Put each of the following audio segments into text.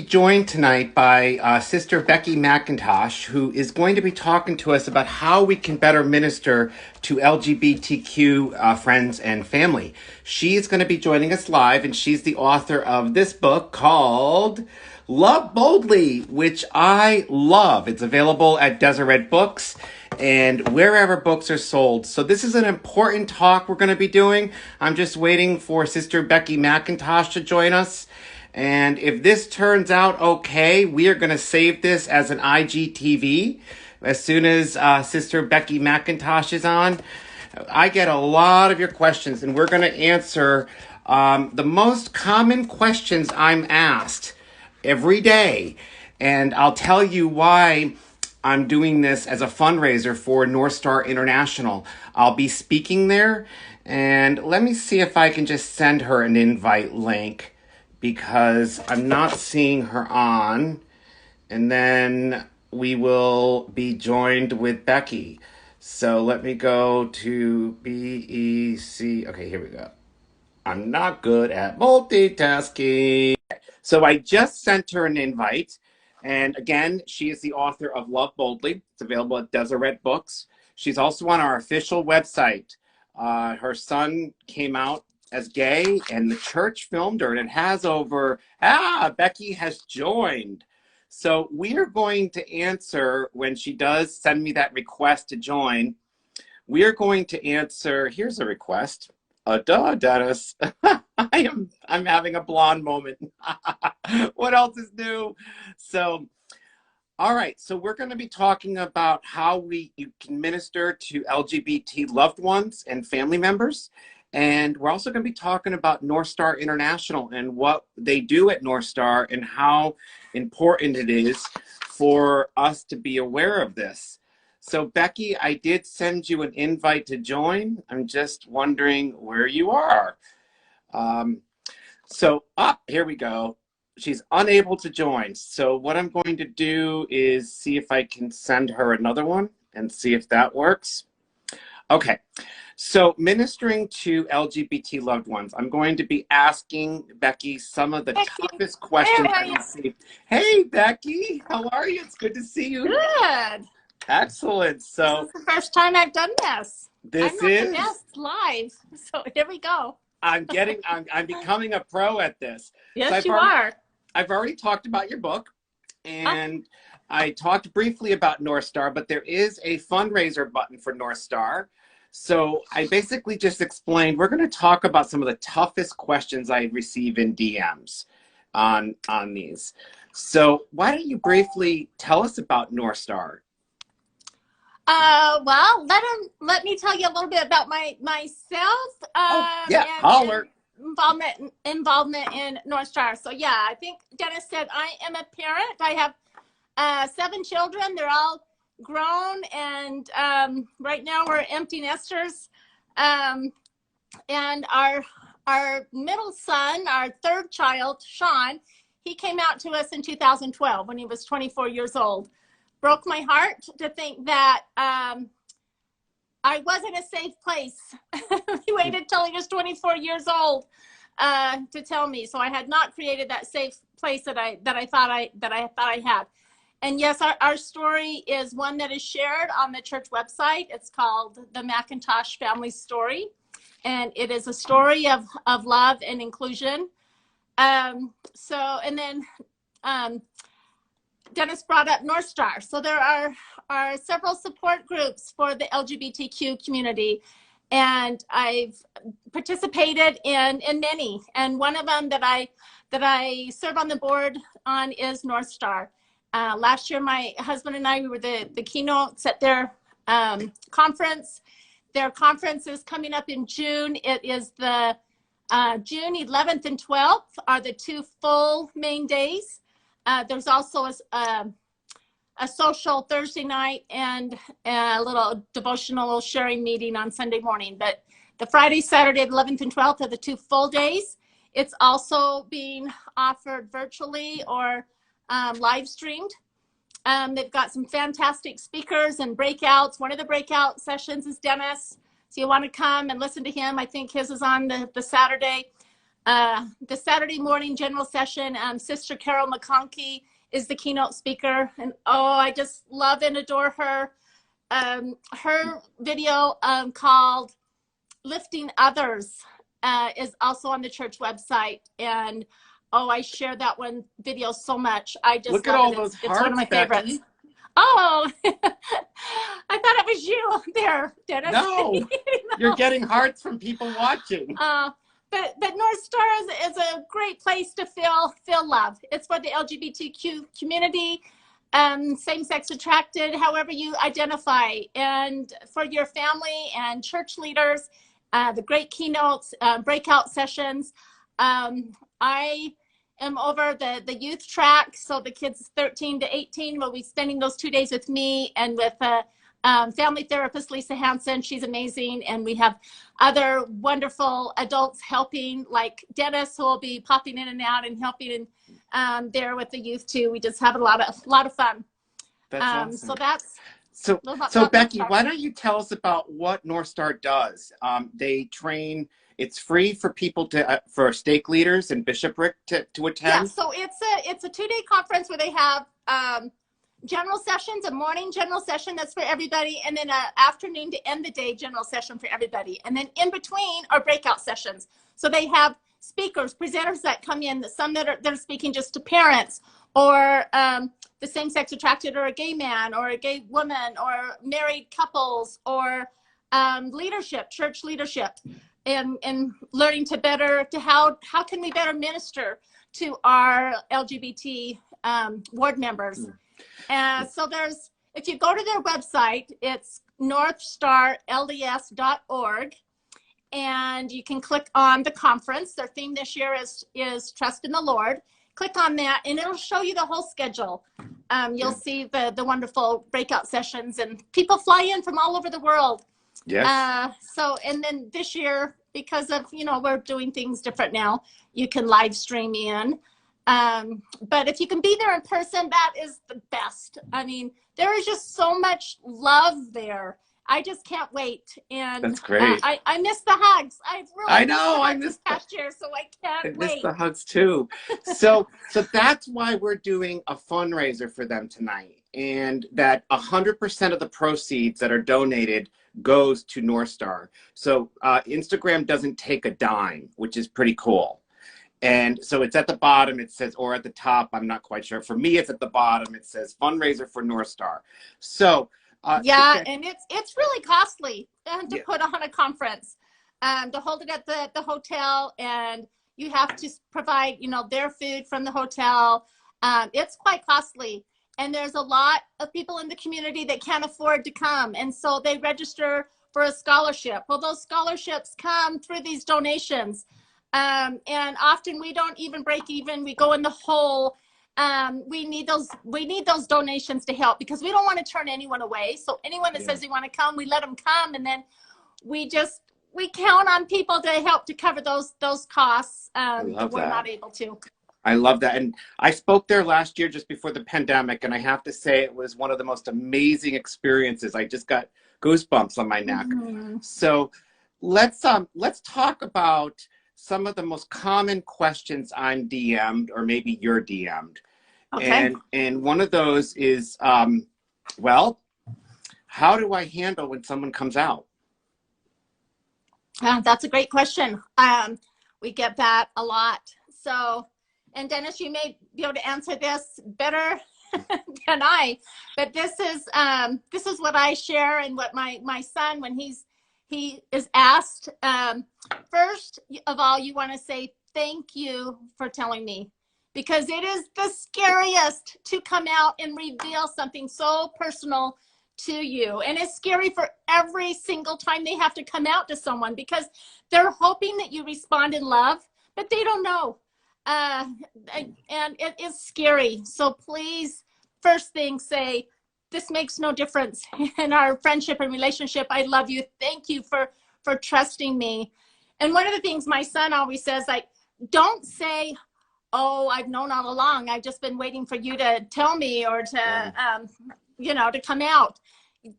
Joined tonight by Sister Becky Mackintosh, who is going to be talking to us about how we can better minister to LGBTQ friends and family. She's going to be joining us live, and she's the author of this book called Love Boldly, which I love. It's available at Deseret Books and wherever books are sold. So this is an important talk we're going to be doing. I'm just waiting for Sister Becky Mackintosh to join us. And if this turns out okay, we are going to save this as an IGTV as soon as Sister Becky Mackintosh is on. I get a lot of your questions, and we're going to answer the most common questions I'm asked every day. And I'll tell you why I'm doing this as a fundraiser for North Star International. I'll be speaking there, and let me see if I can just send her an invite link, because I'm not seeing her on. And then we will be joined with Becky. So let me go to BEC. Okay, here we go. I'm not good at multitasking. So I just sent her an invite. And again, she is the author of Love Boldly. It's available at Deseret Books. She's also on our official website. Her son came out as gay, and the church filmed her, and it has over, Becky has joined. So we are going to answer, when she does send me that request to join, we are going to answer, here's a request. Duh, Dennis. I'm having a blonde moment. What else is new? So, all right, so we're going to be talking about how you can minister to LGBT loved ones and family members. And we're also going to be talking about North Star International and what they do at North Star and how important it is for us to be aware of this. So, Becky, I did send you an invite to join. I'm just wondering where you are. Here we go. She's unable to join. So what I'm going to do is see if I can send her another one and see if that works. Okay. So ministering to LGBT loved ones, I'm going to be asking Becky some of the toughest questions I received. Hey, Becky, how are you? It's good to see you. Good. Excellent. So this is the first time I've done this. This I'm is not the best live. So here we go. I'm becoming a pro at this. Yes, you are. I've already talked about your book, and I talked briefly about North Star, but there is a fundraiser button for North Star. So I basically just explained, we're going to talk about some of the toughest questions I receive in DMs on these. So why don't you briefly tell us about North Star? Well, let me tell you a little bit about myself. Holler. Involvement in North Star. So yeah, I think Dennis said I am a parent. I have 7 children. They're all grown, and right now we're empty nesters. And our middle son, our 3rd child, Sean, he came out to us in 2012 when he was 24 years old. Broke my heart to think that I wasn't a safe place. He waited till he was 24 years old to tell me. So I had not created that safe place that I thought I had. And yes, our story is one that is shared on the church website. It's called the Mackintosh Family Story, and it is a story of love and inclusion. Dennis brought up North Star. So there are several support groups for the LGBTQ community, and I've participated in many. And one of them that I serve on the board on is North Star. Last year, my husband and I, we were the keynotes at their conference. Their conference is coming up in June. It is the June 11th and 12th are the 2 full main days. There's also a social Thursday night and a little devotional sharing meeting on Sunday morning. But the Friday, Saturday, 11th and 12th are the 2 full days. It's also being offered virtually or live streamed. They've got some fantastic speakers and breakouts. One of the breakout sessions is Dennis. So you want to come and listen to him. I think his is on the Saturday. The Saturday morning general session, Sister Carol McConkey is the keynote speaker. And oh, I just love and adore her. Her video called Lifting Others is also on the church website. And oh, I share that one video so much. I just look at love all it. those It's one of my hearts, favorites. Becky. Oh, I thought it was you there, Dennis. No, you're getting hearts from people watching. But North Star is a great place to feel love. It's for the LGBTQ community, same-sex attracted, however you identify, and for your family and church leaders, the great keynotes, breakout sessions. I am over the youth track, so the kids 13 to 18 will be spending those 2 days with me and with family therapist Lisa Hansen. She's amazing, and we have other wonderful adults helping, like Dennis, who will be popping in and out and helping there with the youth too. We just have a lot of fun. That's awesome. So that's so Becky, why don't you tell us about what North Star does? They train. It's free for people to for stake leaders and bishopric to attend. Yeah, so it's a 2-day conference where they have general sessions, a morning general session that's for everybody, and then an afternoon to end the day general session for everybody. And then in between are breakout sessions. So they have speakers, presenters that come in, some that are speaking just to parents, or the same-sex attracted, or a gay man, or a gay woman, or married couples, or leadership, church leadership, and learning how can we better minister to our LGBT ward members. So if you go to their website, it's northstarlds.org, and you can click on the conference. Their theme this year is Trust in the Lord. Click on that, and it'll show you the whole schedule. You'll see the wonderful breakout sessions, and people fly in from all over the world. Yes. And then this year, because of, we're doing things different now, you can live stream in. But if you can be there in person, that is the best. I mean, there is just so much love there. I just can't wait. And that's great. I miss the hugs. I missed the past year, so I can't wait. I miss the hugs too. So that's why we're doing a fundraiser for them tonight, and that 100% of the proceeds that are donated goes to North Star. So Instagram doesn't take a dime, which is pretty cool. And so it's at the bottom, it says, or at the top, I'm not quite sure. For me, it's at the bottom, it says fundraiser for North Star. So yeah, and it's really costly to put on a conference, to hold it at the hotel, and you have to provide, their food from the hotel. It's quite costly, and there's a lot of people in the community that can't afford to come, and so they register for a scholarship. Well, those scholarships come through these donations, and often we don't even break even. We go in the hole. We need those donations to help, because we don't want to turn anyone away. So anyone that says they want to come, we let them come, and then we count on people to help to cover those costs that we're not able to. I love that. And I spoke there last year just before the pandemic, and I have to say it was one of the most amazing experiences. I just got goosebumps on my neck. Mm-hmm. So let's talk about some of the most common questions I'm DM'd, or maybe you're DM'd. Okay. And one of those is, well, how do I handle when someone comes out? That's a great question. We get that a lot. So, and Dennis, you may be able to answer this better than I, but this is what I share, and what my son, when he is asked, first of all, you want to say, thank you for telling me, because it is the scariest to come out and reveal something so personal to you. And it's scary for every single time they have to come out to someone, because they're hoping that you respond in love, but they don't know. And it is scary. So please, first thing, say, this makes no difference in our friendship and relationship. I love you. Thank you for trusting me. And one of the things my son always says, like, don't say, oh, I've known all along. I've just been waiting for you to tell me, or to, to come out.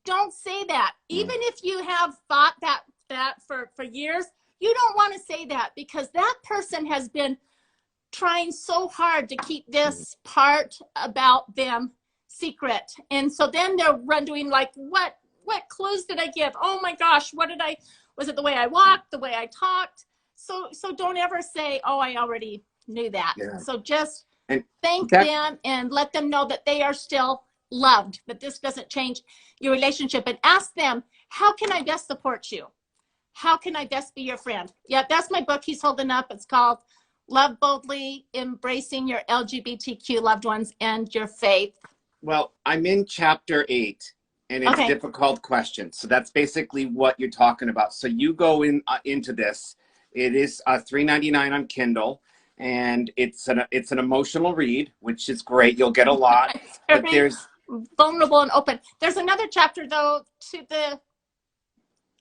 Don't say that. Even if you have thought that for years, you don't want to say that, because that person has been trying so hard to keep this part about them secret. And so then they're wondering, like, what clues did I give? Oh my gosh, was it the way I walked, the way I talked? So don't ever say, oh, I already knew that. Yeah. So just And thank them and let them know that they are still loved, that this doesn't change your relationship, and ask them, how can I best support you? How can I best be your friend? Yeah, that's my book he's holding up. It's called Love Boldly, Embracing Your LGBTQ Loved Ones and Your Faith. Well, I'm in chapter 8, and it's difficult questions. So that's basically what you're talking about. So you go into this. It is $3.99 on Kindle, and it's an emotional read, which is great. You'll get a lot. But there's vulnerable and open. There's another chapter, though, to the,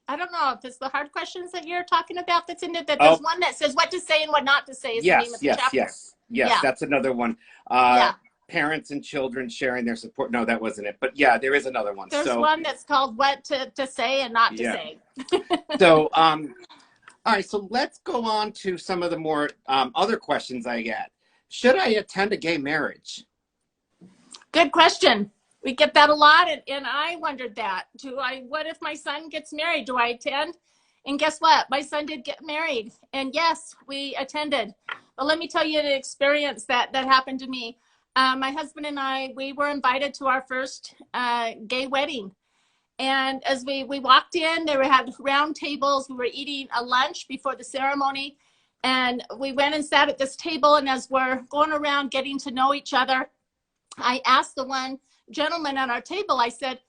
I don't know if it's the hard questions that you're talking about that's in it. That there's one that says what to say and what not to say is the name of the chapter. Yes, that's another one. Parents and children sharing their support. No, that wasn't it. But yeah, there is another one. There's one that's called what to say and not to say. So, all right, so let's go on to some of the more other questions I get. Should I attend a gay marriage? Good question. We get that a lot, and I wondered that. What if my son gets married? Do I attend? And guess what? My son did get married, and yes, we attended. But let me tell you the experience that happened to me. My husband and I, we were invited to our first gay wedding. And as we walked in, had round tables. We were eating a lunch before the ceremony. And we went and sat at this table. And as we're going around getting to know each other, I asked the one gentleman at our table, I said,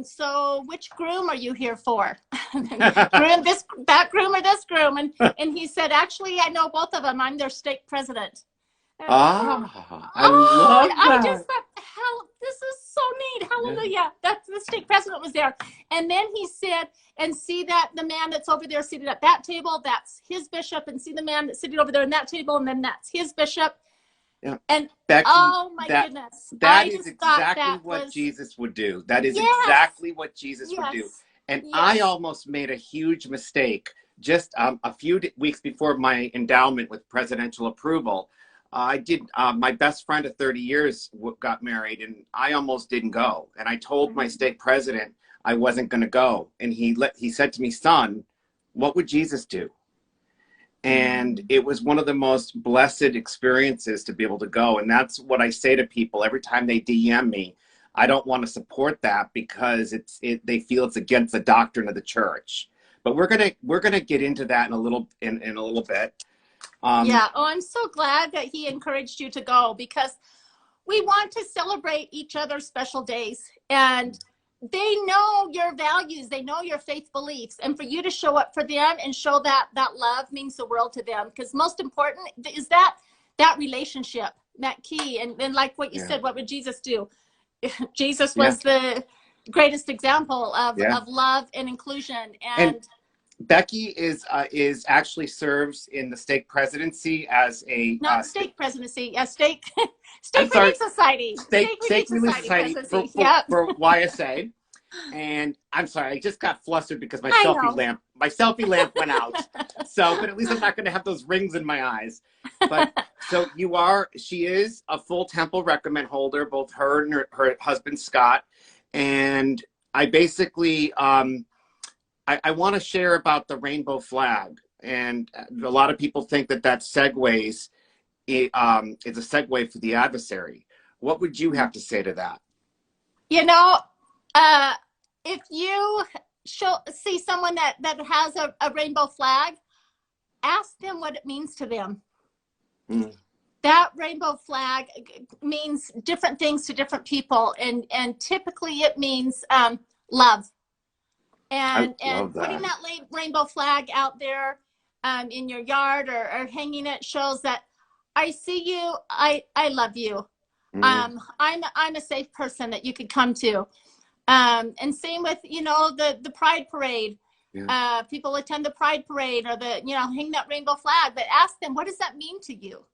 so which groom are you here for? That groom or this groom? And he said, actually, I know both of them. I'm their stake president. I love that. I just thought, this is so neat. Hallelujah. That's the stake president was there. And then he said, and see that the man that's over there seated at that table, that's his bishop, and see the man that's sitting over there in that table, and then that's his bishop. Yeah. And Becky, oh my goodness. That is exactly what Jesus would do. That is exactly what Jesus would do. And I almost made a huge mistake just a few weeks before my endowment with presidential approval. I did, my best friend of 30 years got married, and I almost didn't go. And I told my stake president I wasn't going to go. And he said to me, son, what would Jesus do? And it was one of the most blessed experiences to be able to go. And that's what I say to people every time they DM me. I don't want to support that because they feel it's against the doctrine of the church. But we're gonna get into that in a little bit. I'm so glad that he encouraged you to go, because we want to celebrate each other's special days, and they know your values, they know your faith beliefs, and for you to show up for them and show that love means the world to them, because most important is that relationship, that key. And like what you said, what would Jesus do? Jesus was the greatest example of love and inclusion. And Becky is actually serves in the stake presidency as a stake presidency, stake Relief Society. Stake Relief Society for YSA. And I'm sorry, I just got flustered because my selfie lamp went out. So, but at least I'm not going to have those rings in my eyes. But so she is a full temple recommend holder, both her and her husband Scott. And I basically I want to share about the rainbow flag, and a lot of people think that Segways is a segue for the adversary. What would you have to say to that? If you see someone that has a rainbow flag, ask them what it means to them. That rainbow flag means different things to different people, and typically it means love. And putting that rainbow flag out there in your yard or hanging it shows that I see you, I love you. I'm a safe person that you could come to. And same with, the Pride Parade. People attend the Pride Parade or hang that rainbow flag, but ask them, what does that mean to you?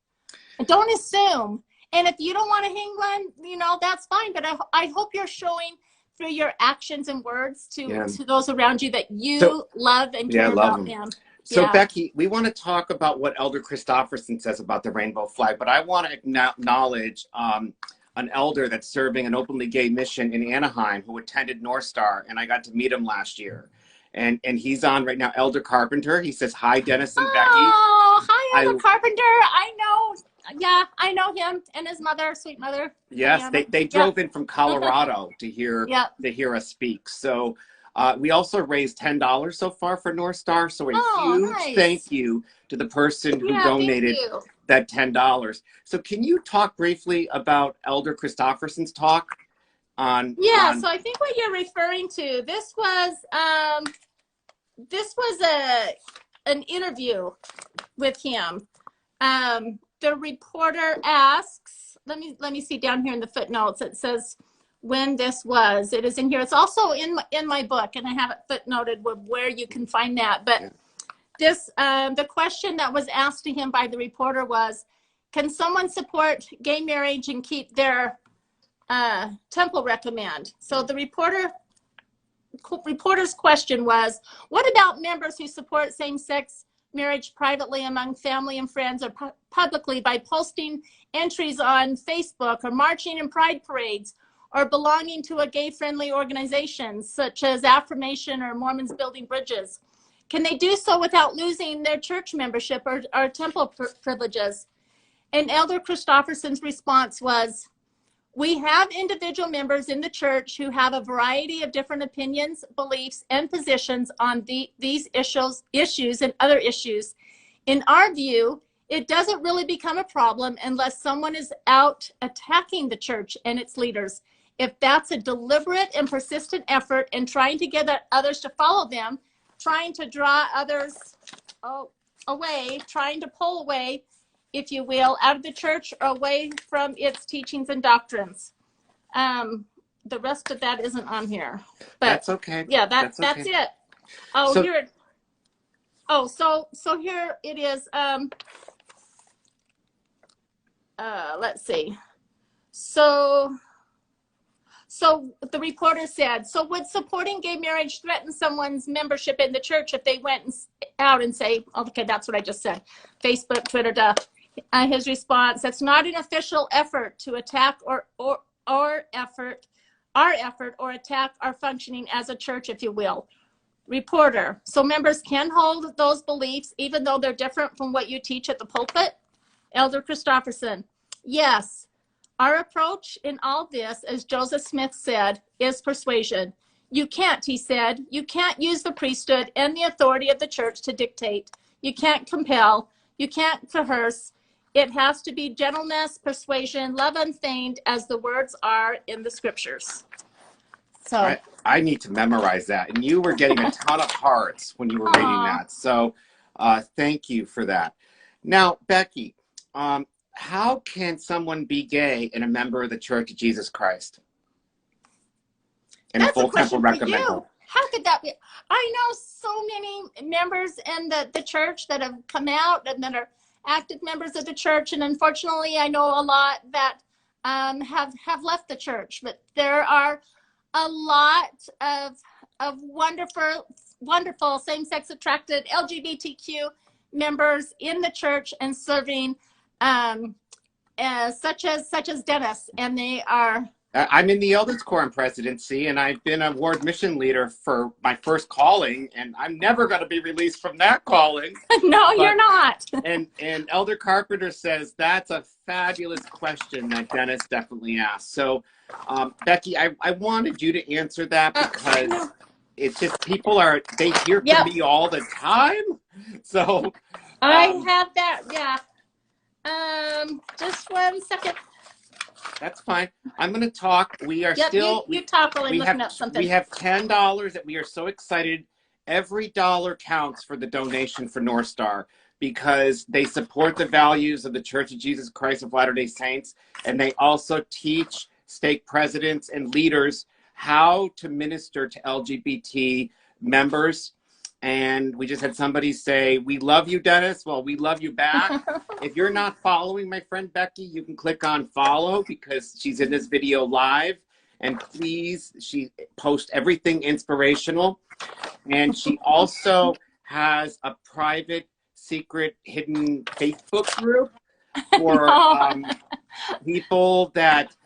And don't assume. And if you don't want to hang one, that's fine. But I hope you're showing through your actions and words to those around you that you love and care about them. So Yeah. Becky, we want to talk about what Elder Christofferson says about the rainbow flag, but I want to acknowledge an elder that's serving an openly gay mission in Anaheim who attended North Star, and I got to meet him last year. And he's on right now, Elder Carpenter. He says, hi, Dennis and Becky. Oh, hi, Elder Carpenter. I know. Yeah, I know him and his mother, sweet mother. Yes, they drove in from Colorado to hear us speak. So we also raised $10 so far for North Star. So a huge thank you to the person who donated that $10. So can you talk briefly about Elder Christofferson's talk on? So I think what you're referring to, this was an interview with him. The reporter asks, let me see down here in the footnotes. It says when this was. It is in here. It's also in my book, and I have it footnoted with where you can find that. But this, the question that was asked to him by the reporter was, can someone support gay marriage and keep their temple recommend? So the reporter's question was, what about members who support same-sex marriage privately among family and friends or publicly by posting entries on Facebook or marching in pride parades or belonging to a gay-friendly organization such as Affirmation or Mormons Building Bridges? Can they do so without losing their church membership or temple privileges? And Elder Christofferson's response was, we have individual members in the church who have a variety of different opinions, beliefs, and positions on these issues and other issues. In our view, it doesn't really become a problem unless someone is out attacking the church and its leaders. If that's a deliberate and persistent effort in trying to get others to follow them, trying to draw others away, trying to pull away, if you will, out of the church or away from its teachings and doctrines. The rest of that isn't on here. But that's okay. Yeah, that's it. Oh, so, here. Oh, so here it is. Let's see. So the reporter said, so would supporting gay marriage threaten someone's membership in the church if they went out and say, okay, that's what I just said, Facebook, Twitter, duh. His response, that's not an official effort to attack our effort or attack our functioning as a church, if you will. Reporter, so members can hold those beliefs even though they're different from what you teach at the pulpit? Elder Christofferson, yes. Our approach in all this, as Joseph Smith said, is persuasion. You can't, he said, you can't use the priesthood and the authority of the church to dictate. You can't compel. You can't coerce. It has to be gentleness, persuasion, love unfeigned, as the words are in the scriptures. So I need to memorize that. And you were getting a ton of hearts when you were reading that. So thank you for that. Now, Becky, how can someone be gay and a member of the Church of Jesus Christ? And that's a full temple recommend? How could that be? I know so many members in the church that have come out and that are active members of the church, and unfortunately I know a lot that have left the church, but there are a lot of wonderful same-sex attracted LGBTQ members in the church and serving, such as Dennis, and they are. I'm in the Elders Quorum presidency, and I've been a ward mission leader for my first calling, and I'm never going to be released from that calling. No, you're not. And Elder Carpenter says that's a fabulous question that Dennis definitely asked. So, Becky, I wanted you to answer that because it's just they hear from me all the time. So I have that. Yeah. Just 1 second. That's fine. I'm going to talk. We are still. You talk while I'm looking up something. We have $10 that we are so excited. Every dollar counts for the donation for North Star because they support the values of the Church of Jesus Christ of Latter-day Saints, and they also teach stake presidents and leaders how to minister to LGBT members. And we just had somebody say, we love you, Dennis. Well, we love you back. If you're not following my friend Becky, you can click on follow because she's in this video live. And please, she posts everything inspirational. And she also has a private, secret, hidden Facebook group for No. people that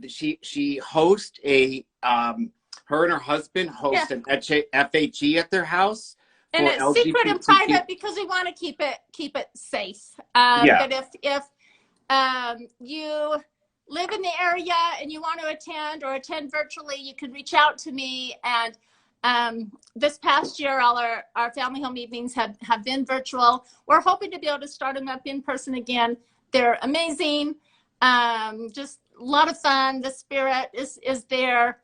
she hosts a her and her husband Yeah. host an FHE at their house And for it's secret and LGBTQ. private because we want to keep it safe. Yeah. But if you live in the area and you want to attend or attend virtually, you can reach out to me. And this past year, all our family home evenings have been virtual. We're hoping to be able to start them up in person again. They're amazing. Just a lot of fun. The spirit is there.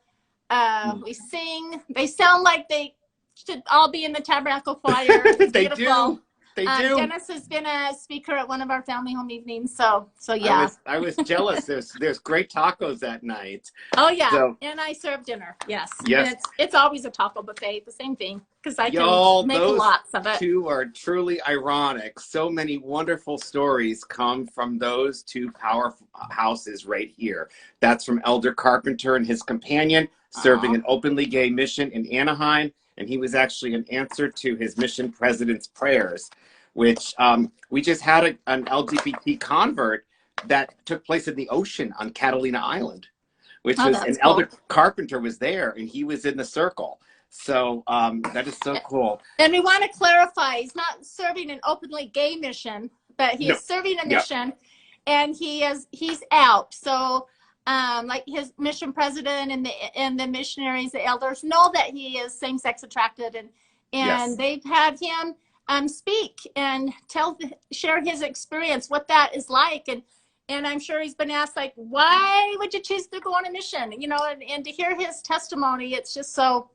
We sing. They sound like they should all be in the Tabernacle Choir. It's They beautiful. do. They do. Dennis has been a speaker at one of our family home evenings, so yeah. I was jealous. There's great tacos that night. Oh yeah, So, and I serve dinner. Yes. Yes. And it's always a taco buffet, the same thing, because I y'all, can make those lots of it. two are truly ironic. So many wonderful stories come from those two powerhouses right here. That's from Elder Carpenter and his companion serving an openly gay mission in Anaheim. And he was actually an answer to his mission president's prayers, which we just had an LGBT convert that took place in the ocean on Catalina Island, which was, and cool. Elder Carpenter was there and he was in the circle. So that is so cool. And we want to clarify, he's not serving an openly gay mission, but he is serving a mission, and he's out. So like his mission president and the missionaries, the elders know that he is same-sex attracted, and they've had him speak and share his experience, what that is like, and I'm sure he's been asked, like, why would you choose to go on a mission? You know, and to hear his testimony, it's just so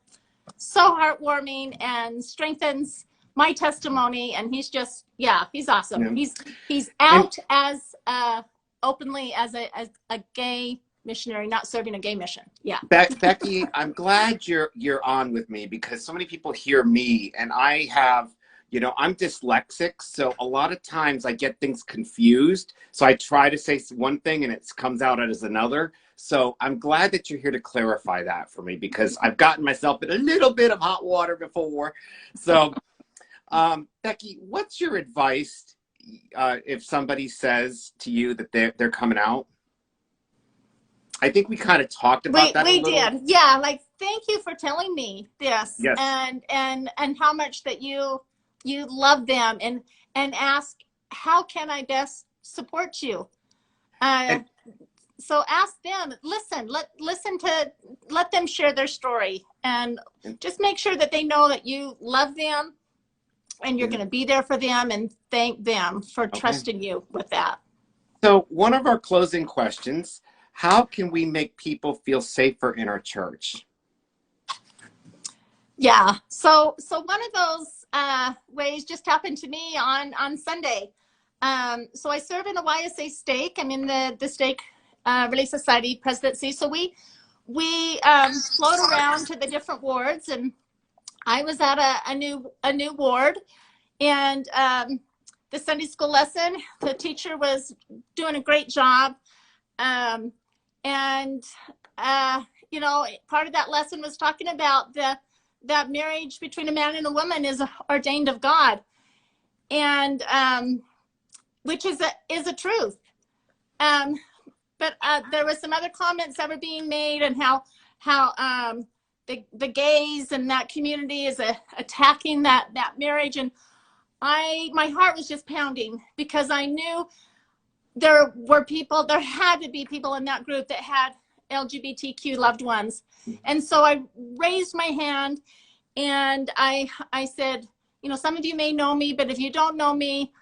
heartwarming and strengthens my testimony. And he's just, he's awesome. Yeah. He's out as openly as a gay missionary, not serving a gay mission. Yeah. Becky, I'm glad you're on with me, because so many people hear me and I have, you know, I'm dyslexic, so a lot of times I get things confused. So I try to say one thing and it comes out as another. So I'm glad that you're here to clarify that for me, because I've gotten myself in a little bit of hot water before. So Becky, what's your advice if somebody says to you that they're coming out? I think we kind of talked about that a little. We did. Yeah, like, thank you for telling me this. Yes. And how much that you love them, and ask, how can I best support you? So ask them, let them share their story, and just make sure that they know that you love them and you're going to be there for them, and thank them for trusting you with that. So one of our closing questions, how can we make people feel safer in our church? Yeah, so one of those ways just happened to me on Sunday. So I serve in a YSA stake. I'm in the Stake Relief Society presidency. So we float around to the different wards, and I was at a new ward, and the Sunday school lesson, the teacher was doing a great job, and you know, part of that lesson was talking about that marriage between a man and a woman is ordained of God, and which is a truth. But there were some other comments that were being made, and how the gays and that community is attacking that marriage, and my heart was just pounding, because I knew there had to be people in that group that had LGBTQ loved ones. And so I raised my hand and I said, you know, some of you may know me, but if you don't know me,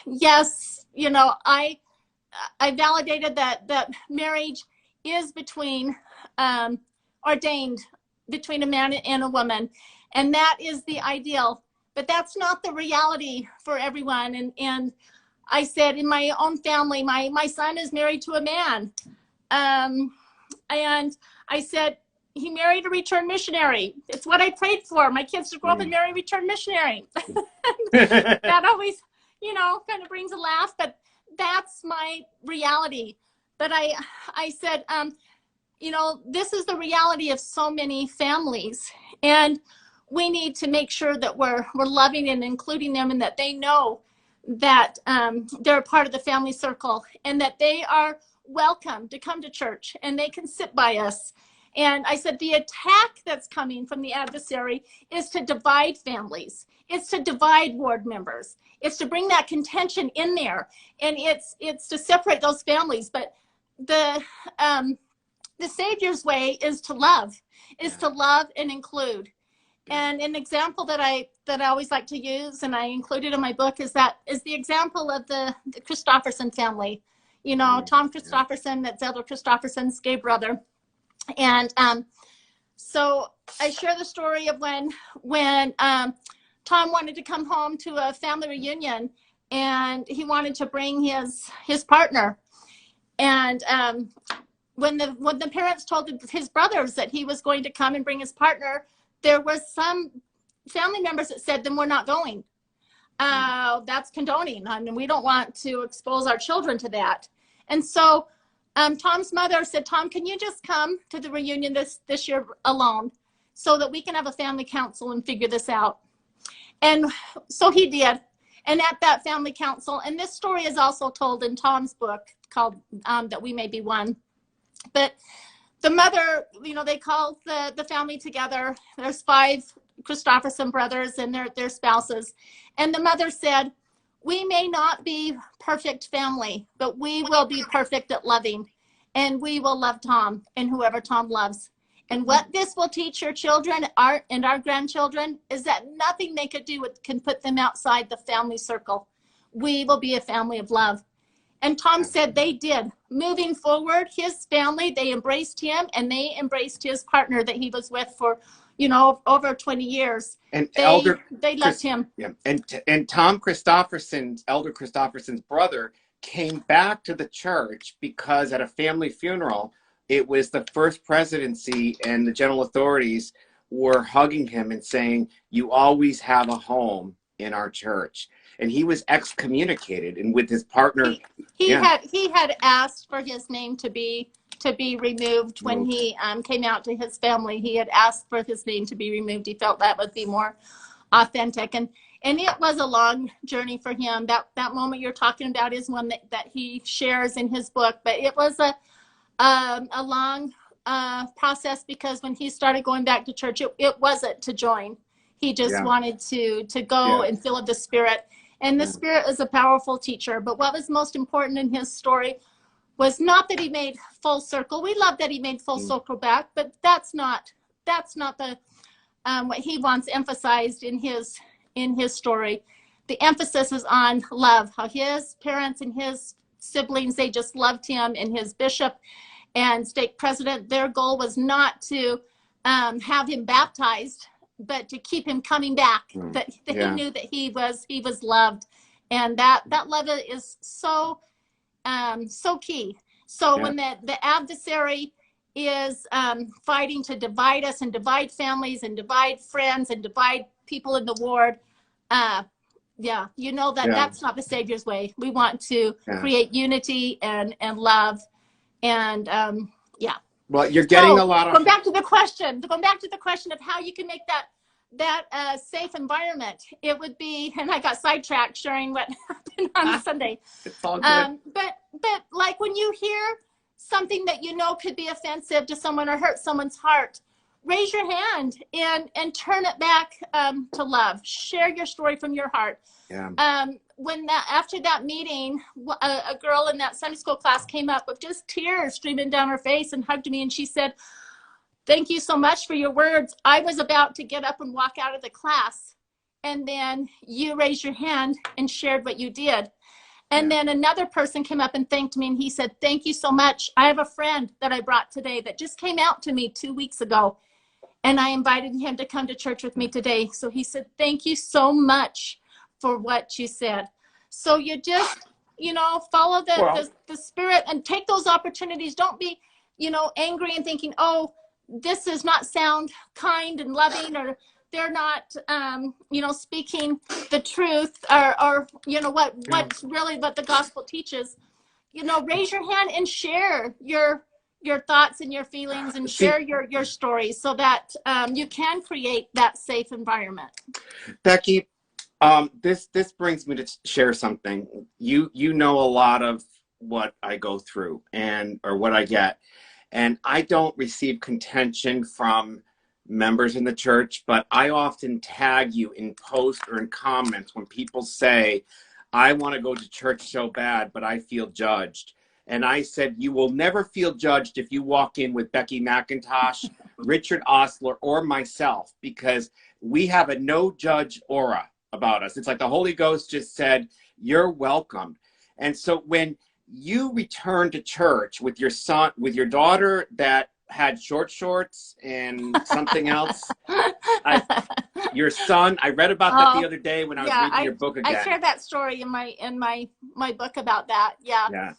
yes, you know, I validated that marriage is ordained between a man and a woman, and that is the ideal, but that's not the reality for everyone. And I said, in my own family, my son is married to a man, and I said, he married a returned missionary. It's what I prayed for, my kids to grow up and marry a returned missionary. That always, you know, kind of brings a laugh, but that's my reality. But I said, you know, this is the reality of so many families. And we need to make sure that we're loving and including them, and that they know that they're a part of the family circle, and that they are welcome to come to church and they can sit by us. And I said, the attack that's coming from the adversary is to divide families. It's to divide ward members. It's to bring that contention in there. And it's to separate those families. But the Savior's way is to love, and include. And an example that I always like to use, and I included in my book, is the example of the Christofferson family. You know, Tom Christofferson, that's Elder Christofferson's gay brother. And so I share the story of when Tom wanted to come home to a family reunion, and he wanted to bring his partner. And when the parents told his brothers that he was going to come and bring his partner, there were some family members that said, then we're not going. That's condoning. I mean, we don't want to expose our children to that. And so Tom's mother said, Tom, can you just come to the reunion this year alone so that we can have a family council and figure this out? And so he did. And at that family council, and this story is also told in Tom's book called That We May Be One. But the mother, you know, they called the family together. There's 5 Christofferson brothers and their spouses. And the mother said, we may not be perfect family, but we will be perfect at loving. And we will love Tom and whoever Tom loves. And what this will teach your children and our grandchildren is that nothing they could do can put them outside the family circle. We will be a family of love. And Tom said they did. Moving forward, his family, they embraced him, and they embraced his partner that he was with for, you know, over 20 years. And they loved him. Yeah. And Tom Christofferson's, Elder Christofferson's brother, came back to the church because at a family funeral, it was the first presidency, and the general authorities were hugging him and saying, you always have a home in our church. And he was excommunicated, and with his partner, he had asked for his name to be removed when he came out to his family. He had asked for his name to be removed. He felt that would be more authentic, and it was a long journey for him. That moment you're talking about is one that he shares in his book, but it was a long process, because when he started going back to church, it wasn't to join. He just wanted to go and fill the Spirit. And the Spirit is a powerful teacher. But what was most important in his story was not that he made full circle. We love that he made full circle back, but that's not the what he wants emphasized in his story. The emphasis is on love, how his parents and his siblings, they just loved him, and his bishop and stake president, their goal was not to have him baptized, but to keep him coming back, that he knew that he was loved. And that love is so key. So when the adversary is fighting to divide us and divide families and divide friends and divide people in the ward, you know that's not the Savior's way. We want to create unity and love, and Well, you're getting a lot of. Going back to the question of how you can make that safe environment, it would be, and I got sidetracked sharing what happened on Sunday. It's all good. But like when you hear something that you know could be offensive to someone or hurt someone's heart, raise your hand and turn it back to love. Share your story from your heart. Yeah. After that meeting, a girl in that Sunday school class came up with just tears streaming down her face and hugged me, and she said, thank you so much for your words. I was about to get up and walk out of the class, and then you raised your hand and shared what you did. And then another person came up and thanked me, and he said, thank you so much. I have a friend that I brought today that just came out to me 2 weeks ago, and I invited him to come to church with me today. So he said, thank you so much for what you said. So you just, follow the Spirit and take those opportunities. Don't be, angry and thinking, oh, this does not sound kind and loving, or they're not, speaking the truth, or what's really what the gospel teaches. Raise your hand and share your your thoughts and your feelings and share your stories so that you can create that safe environment. Becky, this brings me to share something. You know a lot of what I go through or what I get, and I don't receive contention from members in the church, but I often tag you in posts or in comments when people say, I want to go to church so bad, but I feel judged. And I said, you will never feel judged if you walk in with Becky Mackintosh, Richard Osler, or myself, because we have a no judge aura about us. It's like the Holy Ghost just said, you're welcome. And so when you return to church with your son, with your daughter that had short shorts and something else, your son, I read about that the other day when I was reading your book again. I shared that story in my book about that. Yeah.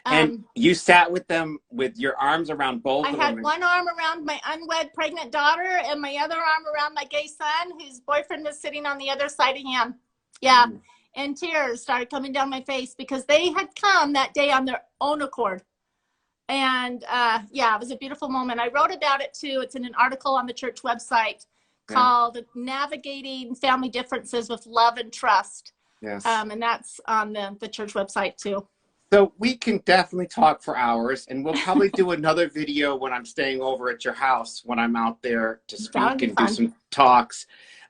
And you sat with them with your arms around both of them. I had one arm around my unwed pregnant daughter and my other arm around my gay son, whose boyfriend was sitting on the other side of him. Yeah. And tears started coming down my face because they had come that day on their own accord. And yeah, it was a beautiful moment. I wrote about it too. It's in an article on the church website called Navigating Family Differences with Love and Trust. Yes. And that's on the church website too. So we can definitely talk for hours, and we'll probably do another video when I'm staying over at your house, when I'm out there to speak and do some talks.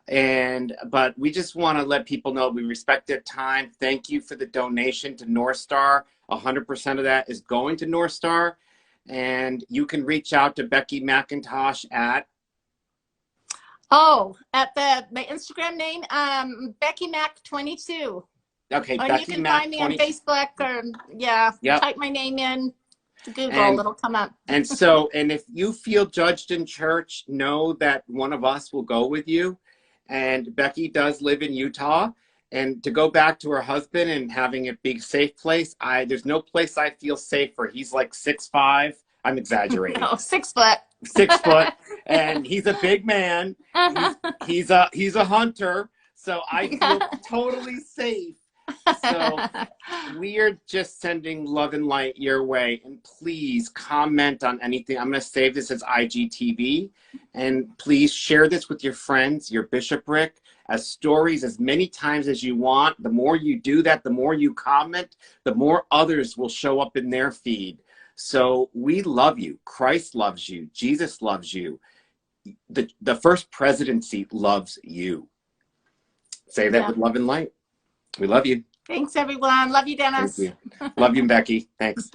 But we just want to let people know we respect their time. Thank you for the donation to North Star. 100% of that is going to North Star. And you can reach out to Becky Mackintosh at... at my Instagram name, Becky Mac 22. Okay, or Becky you can Mac find me 20... on Facebook or type my name in to Google, it'll come up. And if you feel judged in church, know that one of us will go with you. And Becky does live in Utah. And to go back to her husband and having it be a safe place, there's no place I feel safer. He's like 6'5". I'm exaggerating. No, 6 foot. 6 foot, and he's a big man. He's a hunter, so I feel totally safe. So we are just sending love and light your way, and please comment on anything. I'm going to save this as IGTV, and please share this with your friends, your bishopric, as stories as many times as you want. The more you do that, the more you comment, the more others will show up in their feed. So we love you. Christ loves you. Jesus loves you. The first presidency loves you. Say that with love and light. We love you. Thanks, everyone. Love you, Dennis. Thank you. Love you, Becky. Thanks.